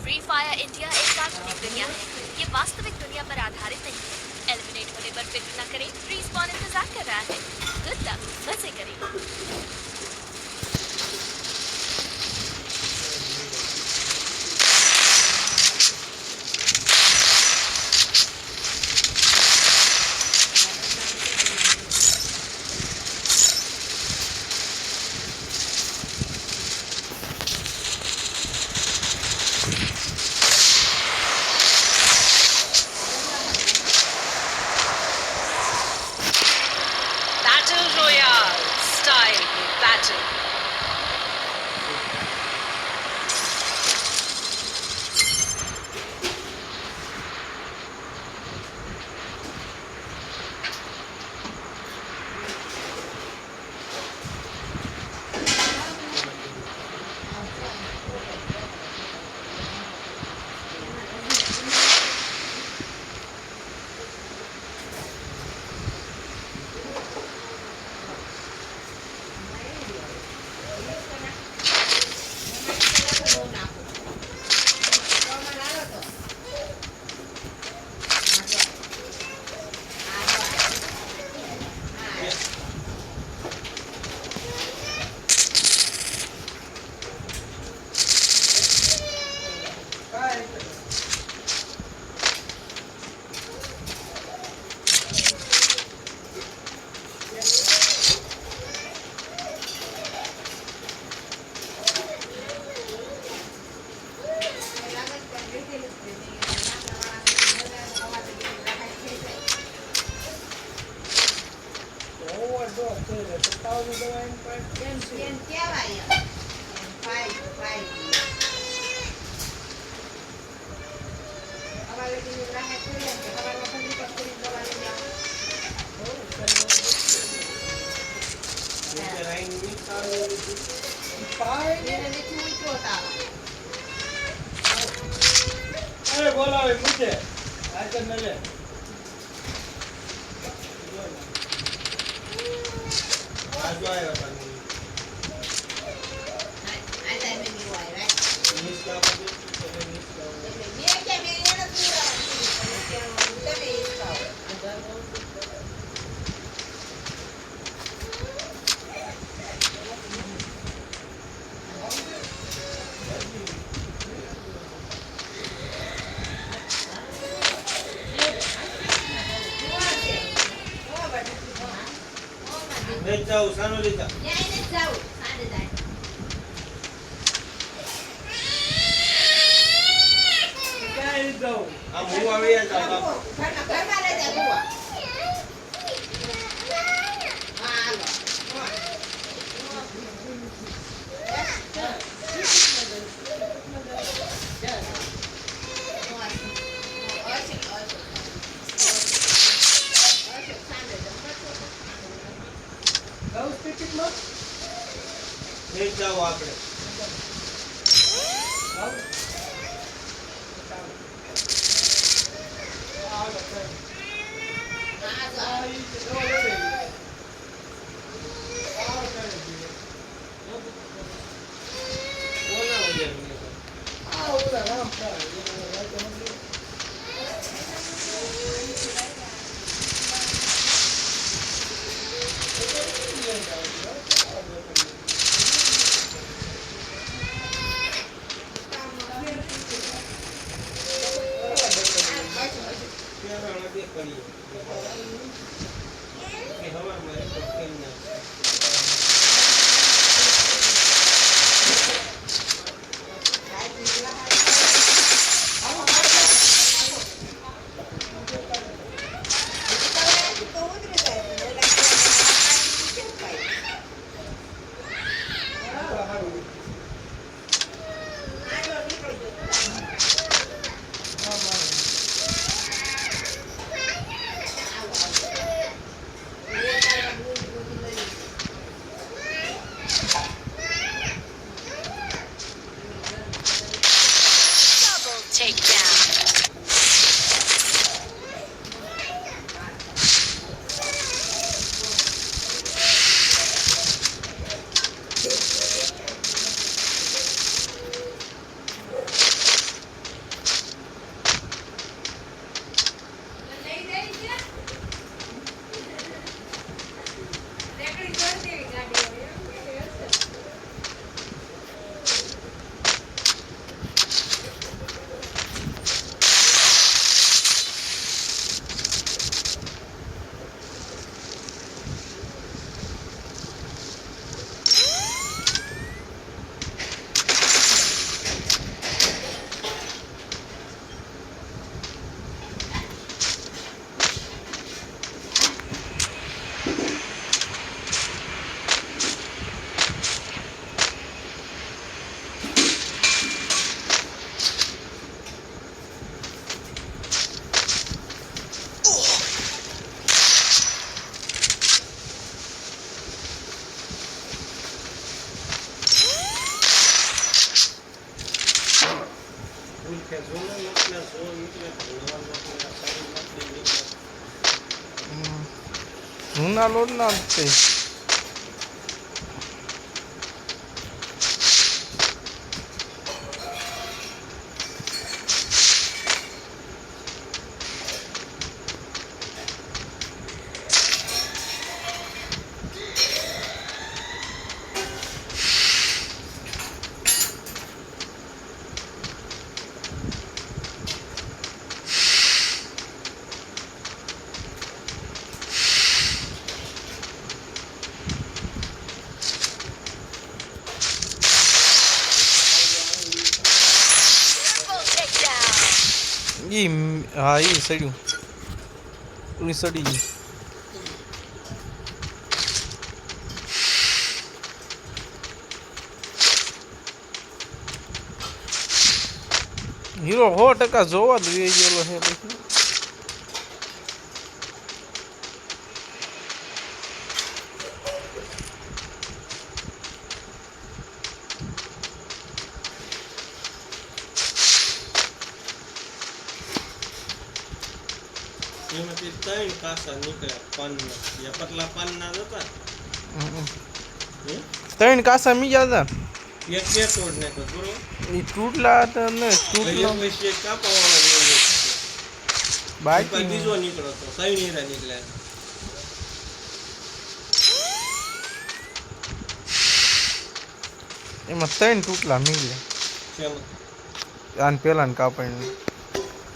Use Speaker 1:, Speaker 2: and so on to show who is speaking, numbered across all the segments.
Speaker 1: Free fire India एक काल्पनिक दुनिया है। ये वास्तविक दुनिया पर आधारित नहीं है। एलिमिनेट होने पर फिक्र न करें, रिस्पॉन इंतजार कर रहा है। गुड लक, मजे करें।
Speaker 2: Battle Royale style battle.
Speaker 3: अरे बोला मुझे आज तक मिले आज आएगा पानी
Speaker 4: आज टाइम में नहीं हुआ है राइट
Speaker 3: मिस का मिस का
Speaker 4: ये क्या मेरे ना पूरा क्या बोलते हैं इसका
Speaker 3: ले जाओ सानो ले जा
Speaker 4: ये इन्हें जाओ सारे जाए
Speaker 3: क्या ले जाओ हम हुआ भी है जाता
Speaker 4: घर में ले जा हुआ हाँ लो
Speaker 3: ले जाओ आपने
Speaker 5: જૂના લોટ ના તે
Speaker 1: Triple takedown.
Speaker 5: હા ઈ સડ્યું ઈ સડી ગઈ હીરો 100% જોવા જ રહી ગયેલો છે પછી
Speaker 3: એમાંથી 3 કાસા નીકળ્યા પાનના યા પતલા પાનના જ હતા હે?
Speaker 5: 3 કાસા મીજા હતા
Speaker 3: એક બે તોડ નાખ્યો બરોબર
Speaker 5: ઈ તૂટલા હતા ને તૂટલો
Speaker 3: એક પછી એક કાપાવાળો નીકળ્યો. પછી
Speaker 5: બાકી
Speaker 3: બીજો નીકળ્યો તો 3 હીરા નીકળ્યા
Speaker 5: એમાં 3 તૂટલા મીલ્યા
Speaker 3: ચાલો
Speaker 5: આન પેલા ને કાપડ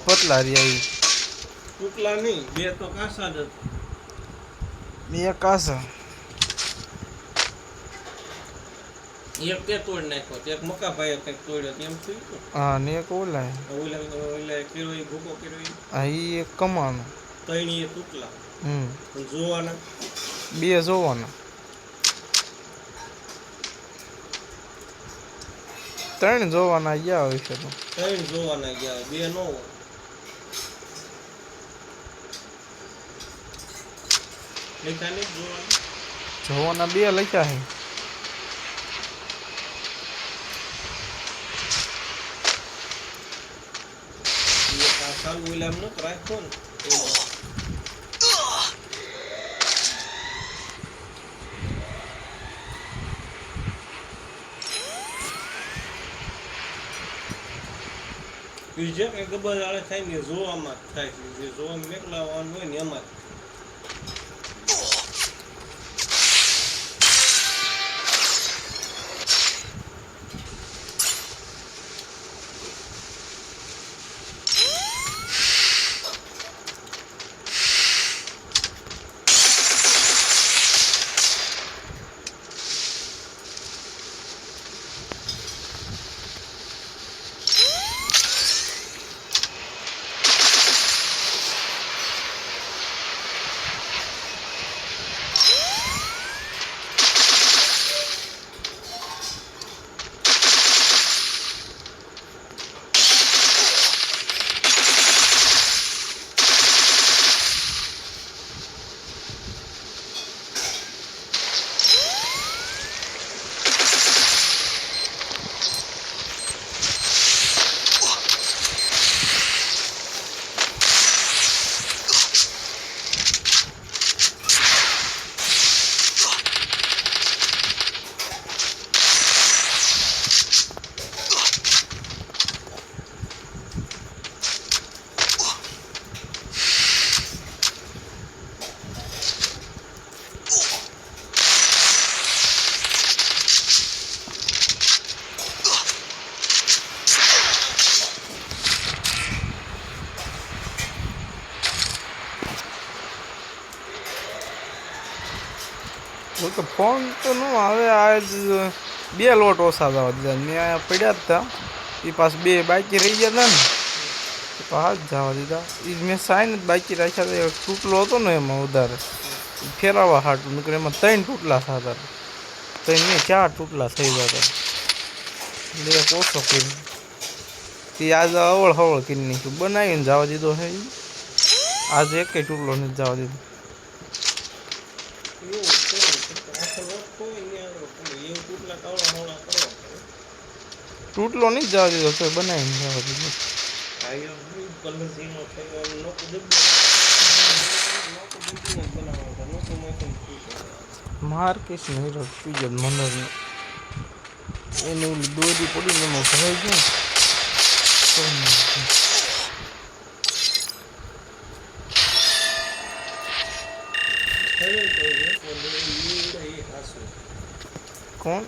Speaker 5: પતલા રહ્યા ઈ
Speaker 3: ટુકલા નહીં બે તો કાસા જ
Speaker 5: બે કાસા
Speaker 3: એક તે તોડ નાખ્યો તો એક મકાભાઈએ કંઈક તોડ્યો તેમ થયું હતું.
Speaker 5: હા ને એક ઓલા
Speaker 3: ઓલા કર્યો એ ભૂકો કર્યો એ
Speaker 5: હા ઈ એક કમાનો
Speaker 3: 3 એ ટુકલા
Speaker 5: પણ
Speaker 3: જોવાના
Speaker 5: 2 જોવાના 3 જોવાના ગયા હોય છે તો
Speaker 3: 3 જોવાના ગયા 2 નો હોય લેખા નહીં જોવાના
Speaker 5: 2 લખ્યા છે
Speaker 3: એક આ સાલું ઓલા એમ નતો રાખ્યો ને બીજે કઈ ગબર વાળે થાય ને જોવામાં જ થાય છે જે જોવામાં મેકલાવાનું હોય ને એમાં જ.
Speaker 5: તો ફોન તો ન હવે આજ 2 લોટ ઓછા જવા દીધા ને અહીંયા પડ્યા જ હતા એ પાછ 2 બાકી રહી ગયા હતા ને પાછ જવા દીધા એ મેં સાઈન જ બાકી રાખ્યા હતા એક તૂટલો હતો ને એમાં વધારે ફેરવવા હાટું નીકળે એમાં 3 તૂટલા થતા 3 ને 4 તૂટલા થઈ જતા એક ઓછો કરી તે આજે અવળ હવળ કરી નાખ્યું બનાવીને જવા દીધો છે આજે એક તૂટલો નથી જવા દીધો તૂટલો નહીં જવા દીધો તો બનાવીને જવા દીધો
Speaker 3: ભાઈઓ કલર સીનો થયો નોકું દબી બનાવવા નોકું મોકું
Speaker 5: માર્કેશ ને હીરો પીજો મનોજ એને ઓલી દોરી પડીને એમાં ભરાઈ ગયું
Speaker 3: હવે તો એ હાસું
Speaker 5: કોણ